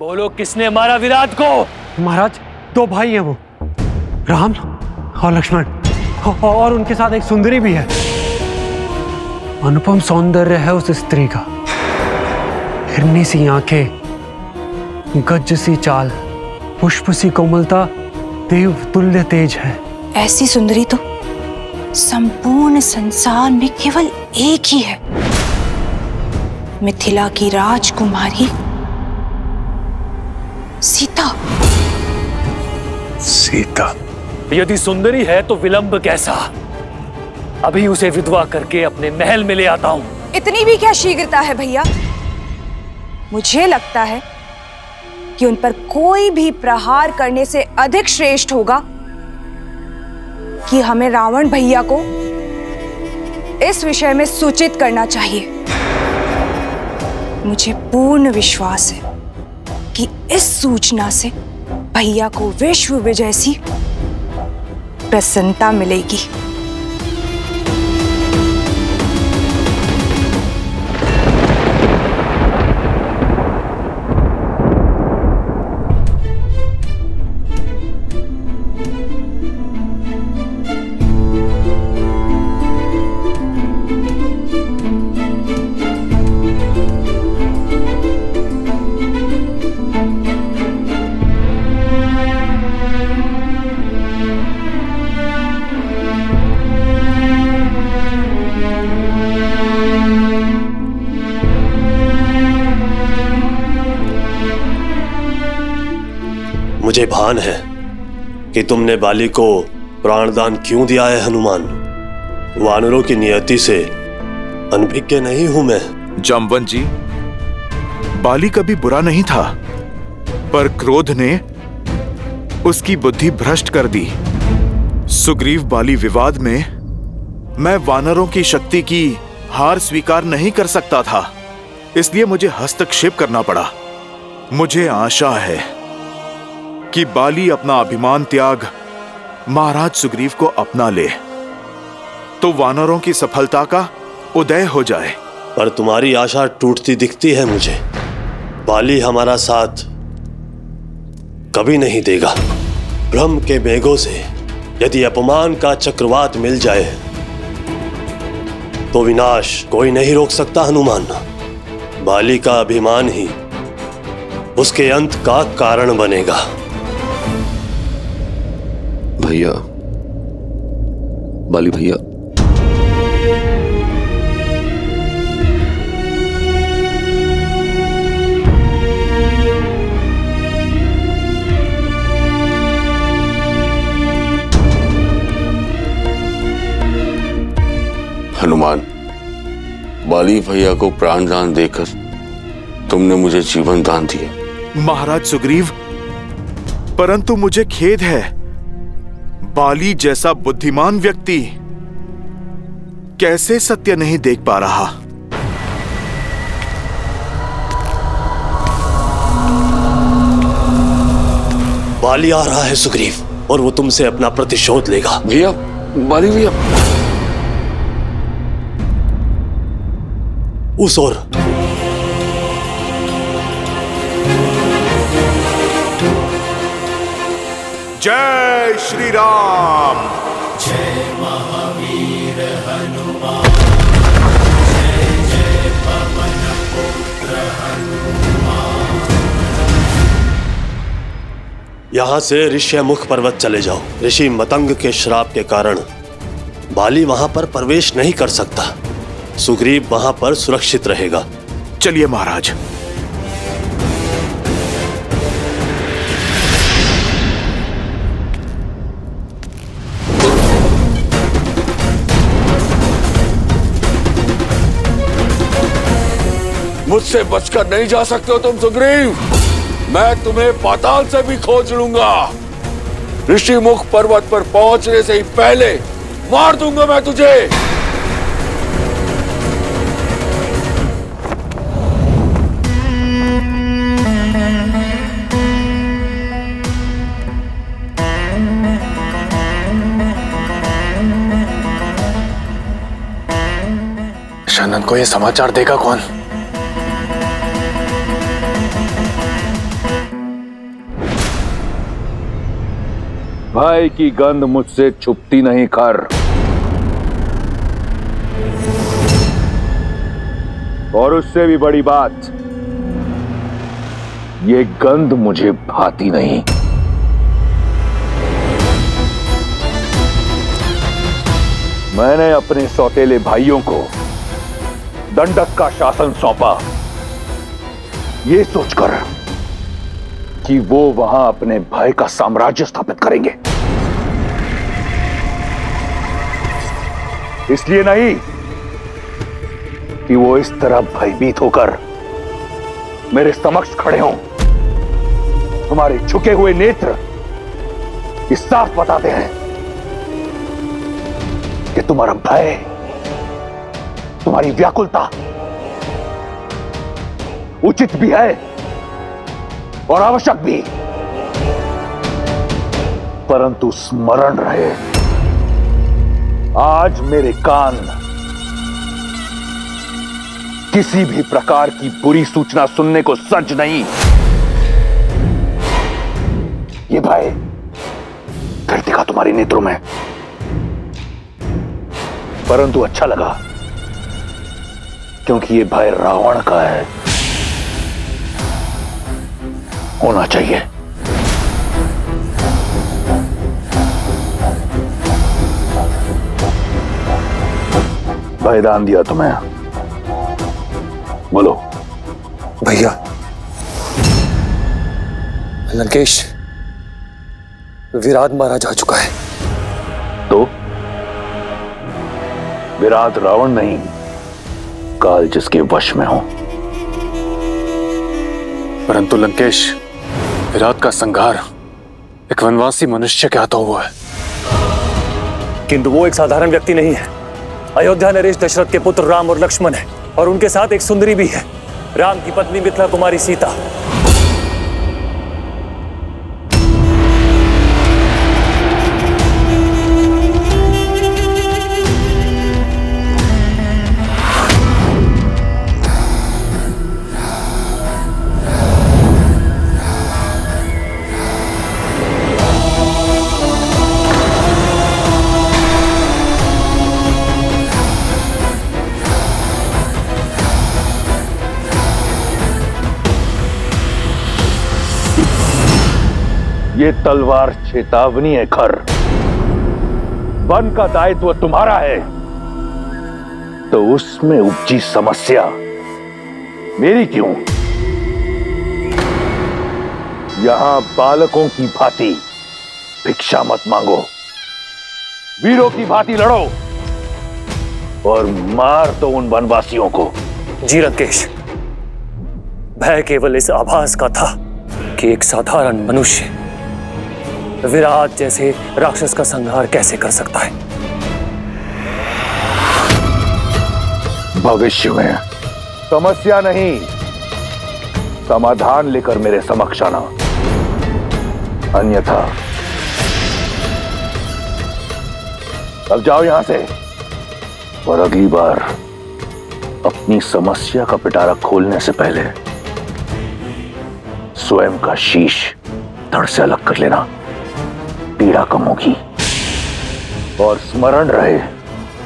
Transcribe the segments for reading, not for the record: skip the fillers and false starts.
बोलो किसने मारा विराट को? महाराज, दो भाई हैं वो, राम और लक्ष्मण, और उनके साथ एक सुंदरी भी है। अनुपम सौंदर्य है उस स्त्री का, हिरनी सी आंखें, गज सी चाल, पुष्प सी कोमलता, देव तुल्य तेज है। ऐसी सुंदरी तो संपूर्ण संसार में केवल एक ही है, मिथिला की राजकुमारी सीता। सीता? यदि सुंदरी है तो विलंब कैसा? अभी उसे विधवा करके अपने महल में ले आता हूं। इतनी भी क्या शीघ्रता है भैया? मुझे लगता है कि उन पर कोई भी प्रहार करने से अधिक श्रेष्ठ होगा कि हमें रावण भैया को इस विषय में सूचित करना चाहिए। मुझे पूर्ण विश्वास है कि इस सूचना से भैया को विश्व विजय सी प्रसन्नता मिलेगी। मुझे भान है कि तुमने बाली को प्राणदान क्यों दिया है हनुमान। वानरों की नियति से अनभिज्ञ नहीं हूं मैं। जामवंत जी, बाली कभी बुरा नहीं था, पर क्रोध ने उसकी बुद्धि भ्रष्ट कर दी। सुग्रीव बाली विवाद में मैं वानरों की शक्ति की हार स्वीकार नहीं कर सकता था, इसलिए मुझे हस्तक्षेप करना पड़ा। मुझे आशा है कि बाली अपना अभिमान त्याग महाराज सुग्रीव को अपना ले तो वानरों की सफलता का उदय हो जाए। पर तुम्हारी आशा टूटती दिखती है मुझे। बाली हमारा साथ कभी नहीं देगा। भ्रम के मेघों से यदि अपमान का चक्रवात मिल जाए तो विनाश कोई नहीं रोक सकता हनुमान। बाली का अभिमान ही उसके अंत का कारण बनेगा। भैया, बाली भैया, हनुमान, बाली भैया को प्राण दान देकर तुमने मुझे जीवन दान दिया। महाराज सुग्रीव, परंतु मुझे खेद है, बाली जैसा बुद्धिमान व्यक्ति कैसे सत्य नहीं देख पा रहा। बाली आ रहा है सुग्रीव, और वो तुमसे अपना प्रतिशोध लेगा। भैया, बाली भैया, उस ओर जय श्री राम। जय महावीर हनुमान, जय जय पवन पुत्र हनुमान। यहां से ऋष्यमुख पर्वत चले जाओ। ऋषि मतंग के श्राप के कारण बाली वहां पर प्रवेश नहीं कर सकता। सुग्रीव वहां पर सुरक्षित रहेगा। चलिए महाराज। मुझसे बचकर नहीं जा सकते हो तुम सुग्रीव। मैं तुम्हें पाताल से भी खोज लूंगा। ऋषिमुख पर्वत पर पहुंचने से ही पहले मार दूंगा मैं तुझे। शनन को यह समाचार देगा कौन? भाई की गंध मुझसे छुपती नहीं खर। और उससे भी बड़ी बात, ये गंध मुझे भाती नहीं। मैंने अपने सौतेले भाइयों को दंडक का शासन सौंपा, ये सोचकर कि वो वहां अपने भाई का साम्राज्य स्थापित करेंगे। इसलिए नहीं कि वो इस तरह भयभीत होकर मेरे समक्ष खड़े हों। तुम्हारे झुके हुए नेत्र इस साफ बताते हैं कि तुम्हारा भय, तुम्हारी व्याकुलता उचित भी है और आवश्यक भी, परंतु स्मरण रहे, आज मेरे कान किसी भी प्रकार की बुरी सूचना सुनने को सज्ज नहीं। ये भय फिर दिखा तुम्हारे नेत्रों में, परंतु अच्छा लगा क्योंकि ये भय रावण का है, होना चाहिए। बलिदान दिया तुम्हें, बोलो। भैया, लंकेश विराट मारा जा चुका है। तो विराट रावण नहीं, काल जिसके वश में हो। परंतु लंकेश, विराट का संहार एक वनवासी मनुष्य के हाथों हुआ है। किंतु वो एक साधारण व्यक्ति नहीं है। अयोध्या नरेश दशरथ के पुत्र राम और लक्ष्मण है, और उनके साथ एक सुंदरी भी है, राम की पत्नी मिथिला कुमारी सीता। ये तलवार चेतावनी है खर। वन का दायित्व तुम्हारा है, तो उसमें उपजी समस्या मेरी क्यों? यहां बालकों की भांति भिक्षा मत मांगो, वीरों की भांति लड़ो और मार दो उन वनवासियों को। जी लंकेश, भय केवल इस आभास का था कि एक साधारण मनुष्य विराट जैसे राक्षस का संहार कैसे कर सकता है। भविष्य में समस्या नहीं, समाधान लेकर मेरे समक्ष आना, अन्यथा अब जाओ यहां से, और अगली बार अपनी समस्या का पिटारा खोलने से पहले स्वयं का शीश धड़ से अलग कर लेना, पीड़ा कम होगी। और स्मरण रहे,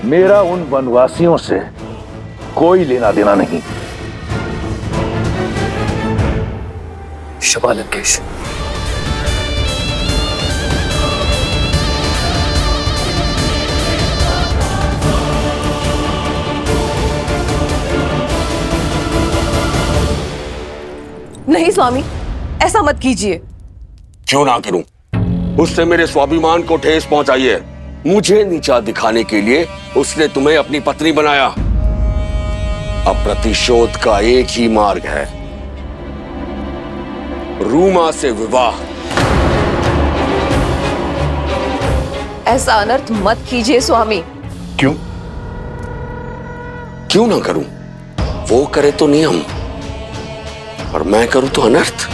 मेरा उन वनवासियों से कोई लेना देना नहीं। शबा लंकेश। नहीं स्वामी, ऐसा मत कीजिए। क्यों ना करूं? उससे मेरे स्वाभिमान को ठेस पहुंचाई है। मुझे नीचा दिखाने के लिए उसने तुम्हें अपनी पत्नी बनाया। अब प्रतिशोध का एक ही मार्ग है, रूमा से विवाह। ऐसा अनर्थ मत कीजिए स्वामी। क्यों? क्यों ना करूं? वो करे तो नियम, और मैं करूं तो अनर्थ।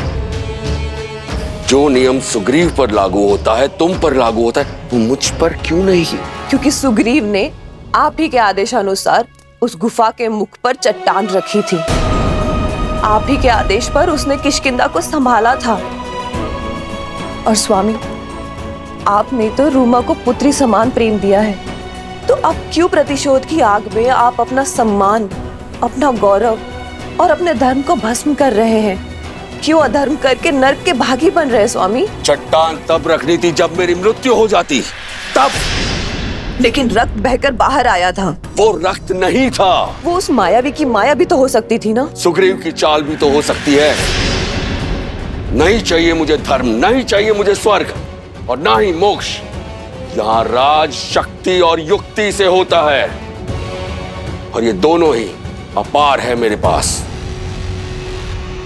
जो नियम सुग्रीव पर लागू होता है, तुम पर लागू होता है, वो मुझ पर क्यों नहीं? क्योंकि सुग्रीव ने आप ही के आदेशानुसार उस गुफा के मुख पर चट्टान रखी थी। आप ही के आदेश पर उसने किष्किंधा को संभाला था। और स्वामी, आपने तो रूमा को पुत्री समान प्रेम दिया है, तो अब क्यों प्रतिशोध की आग में आप अपना सम्मान, अपना गौरव और अपने धर्म को भस्म कर रहे हैं? क्यों अधर्म करके नर्क के भागी बन रहे स्वामी? चट्टान तब रखनी थी जब मेरी मृत्यु हो जाती, तब। लेकिन रक्त बहकर बाहर आया था। वो रक्त नहीं था। वो उस मायावी की माया भी तो हो सकती थी ना। सुग्रीव की चाल भी तो हो सकती है। नहीं चाहिए मुझे धर्म, नहीं चाहिए मुझे स्वर्ग और ना ही मोक्ष। यहाँ राज शक्ति और युक्ति से होता है, और ये दोनों ही अपार है मेरे पास।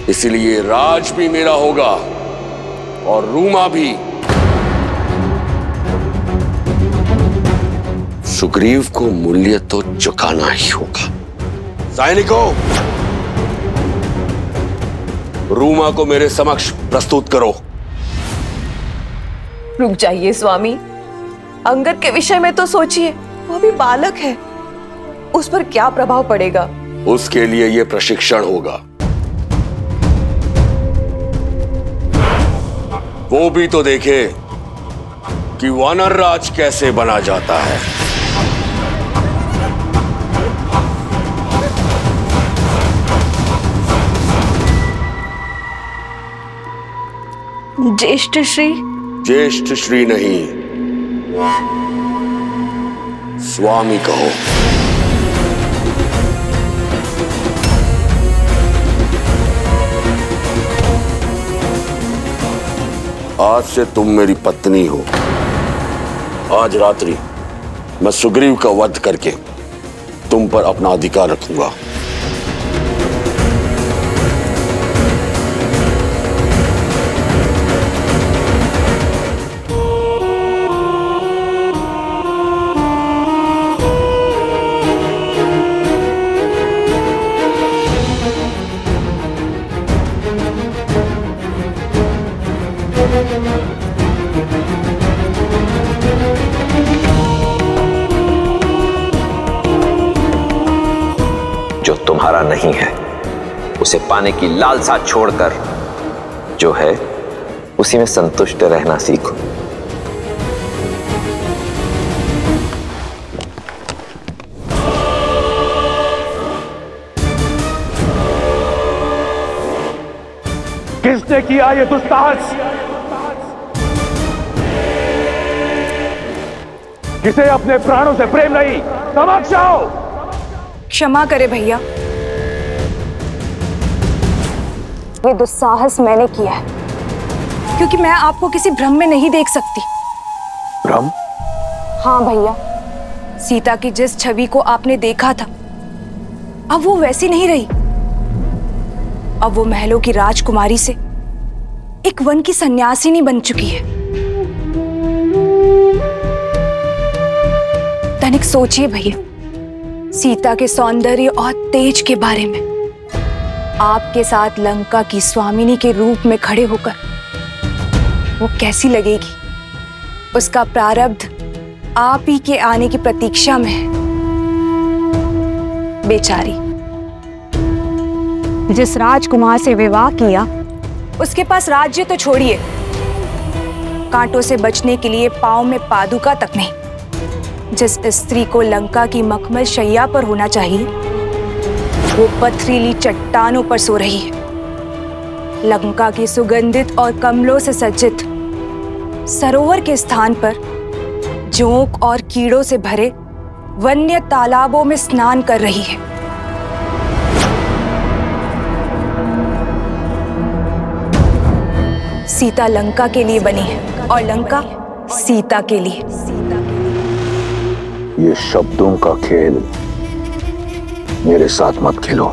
इसलिए राज भी मेरा होगा और रूमा भी। सुग्रीव को मूल्य तो चुकाना ही होगा। सैनिकों, रूमा को मेरे समक्ष प्रस्तुत करो। रुक जाइए स्वामी, अंगद के विषय में तो सोचिए, वो भी बालक है, उस पर क्या प्रभाव पड़ेगा? उसके लिए यह प्रशिक्षण होगा। वो भी तो देखे कि वानर राज कैसे बना जाता है। ज्येष्ठ श्री। ज्येष्ठ श्री नहीं, स्वामी कहो। आज से तुम मेरी पत्नी हो। आज रात्रि मैं सुग्रीव का वध करके तुम पर अपना अधिकार रखूंगा। जो तुम्हारा नहीं है उसे पाने की लालसा छोड़कर जो है उसी में संतुष्ट रहना सीखो। किसने किया ये दुस्साहस? किसे अपने प्राणों से प्रेम नहीं? समक्ष आओ। क्षमा करे भैया, ये दुस्साहस मैंने किया है, क्योंकि मैं आपको किसी भ्रम में नहीं देख सकती। भ्रम? हाँ भैया, सीता की जिस छवि को आपने देखा था, अब वो वैसी नहीं रही। अब वो महलों की राजकुमारी से एक वन की सन्यासिनी बन चुकी है। तनिक सोचिए भैया, सीता के सौंदर्य और तेज के बारे में। आपके साथ लंका की स्वामिनी के रूप में खड़े होकर वो कैसी लगेगी? उसका प्रारब्ध आप ही के आने की प्रतीक्षा में है। बेचारी, जिस राजकुमार से विवाह किया उसके पास राज्य तो छोड़िए, कांटों से बचने के लिए पांव में पादुका तक नहीं। जिस स्त्री को लंका की मखमल शैया पर होना चाहिए, वो पथरीली चट्टानों पर सो रही है। लंका की सुगंधित और कमलों से सज्जित सरोवर के स्थान पर जोंक और कीड़ों से भरे वन्य तालाबों में स्नान कर रही है। सीता लंका के लिए बनी है और लंका सीता के लिए। ये शब्दों का खेल मेरे साथ मत खेलो।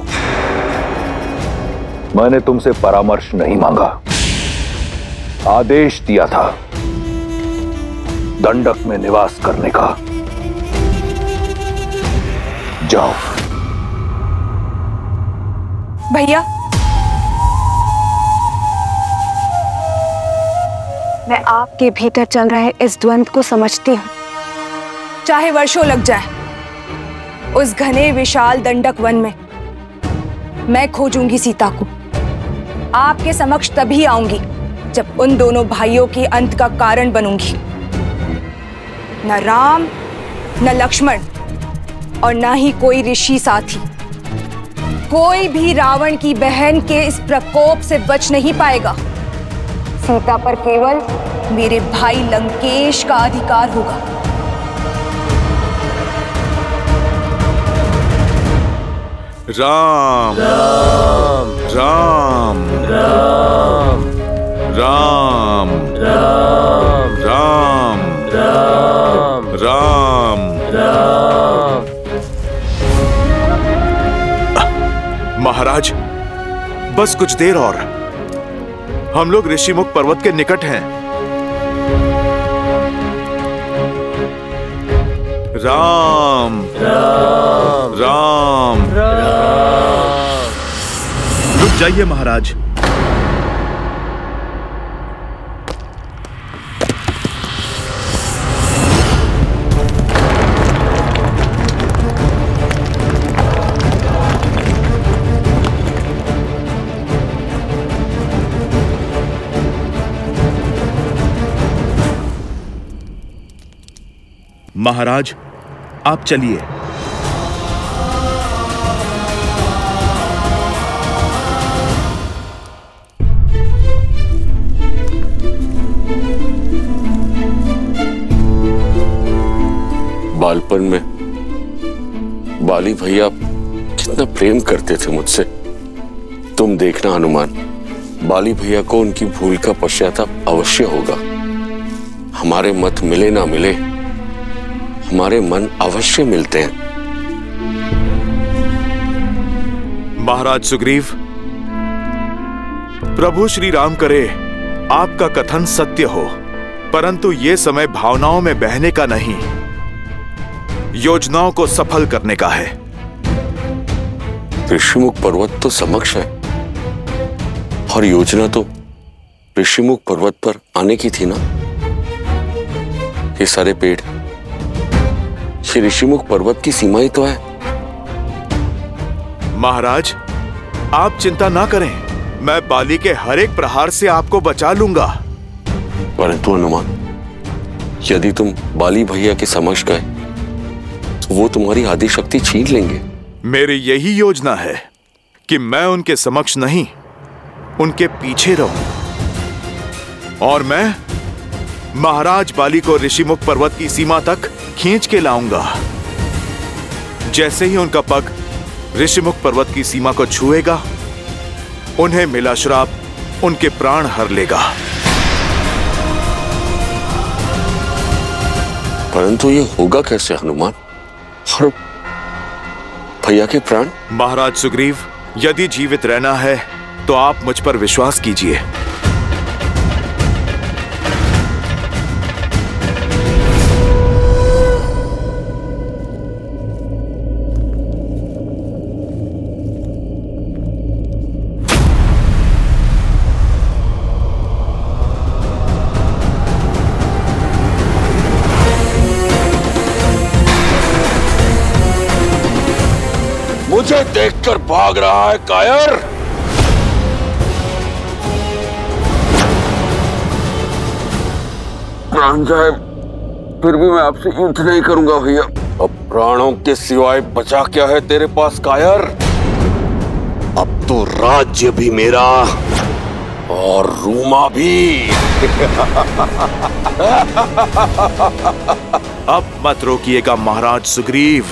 मैंने तुमसे परामर्श नहीं मांगा, आदेश दिया था दंडक में निवास करने का। जाओ। भैया, मैं आपके भीतर चल रहे इस द्वंद्व को समझती हूँ। चाहे वर्षों लग जाए, उस घने विशाल दंडक वन में मैं खोजूंगी सीता को। आपके समक्ष तभी आऊंगी जब उन दोनों भाइयों के अंत का कारण बनूंगी। न राम, न लक्ष्मण और न ही कोई ऋषि साथी, कोई भी रावण की बहन के इस प्रकोप से बच नहीं पाएगा। सीता पर केवल मेरे भाई लंकेश का अधिकार होगा। राम राम राम राम राम राम राम राम राम। महाराज, बस कुछ देर और, हम लोग ऋषिमुख पर्वत के निकट हैं। राम राम राम राम। रुक जाइए महाराज। महाराज, आप चलिए। बालपन में बाली भैया कितना प्रेम करते थे मुझसे। तुम देखना हनुमान, बाली भैया को उनकी भूल का पश्चाताप अवश्य होगा। हमारे मत मिले ना मिले, हमारे मन अवश्य मिलते हैं। महाराज सुग्रीव, प्रभु श्री राम करे आपका कथन सत्य हो, परंतु ये समय भावनाओं में बहने का नहीं, योजनाओं को सफल करने का है। ऋषिमुख पर्वत तो समक्ष है और योजना तो ऋषिमुख पर्वत पर आने की थी ना। ये सारे पेड़, ये ऋषिमुख पर्वत की सीमा ही तो है। महाराज, आप चिंता ना करें, मैं बाली के हर एक प्रहार से आपको बचा लूंगा। परंतु हनुमान, यदि तुम बाली भैया के समक्ष गए तो वो तुम्हारी आदि शक्ति छीन लेंगे। मेरी यही योजना है कि मैं उनके समक्ष नहीं, उनके पीछे रहूं और मैं महाराज बाली को ऋषिमुख पर्वत की सीमा तक खींच के लाऊंगा। जैसे ही उनका पग ऋषिमुख पर्वत की सीमा को छुएगा, उन्हें मिला श्राप उनके प्राण हर लेगा। परंतु ये होगा कैसे हनुमान? और भैया के प्राण? महाराज सुग्रीव, यदि जीवित रहना है तो आप मुझ पर विश्वास कीजिए। मुझे देखकर भाग रहा है कायर? प्राण जाए फिर भी मैं आपसे युद्ध नहीं करूंगा भैया। अब प्राणों के सिवाय बचा क्या है तेरे पास कायर? अब तो राज्य भी मेरा और रूमा भी। अब मत रोकिएगा महाराज सुग्रीव।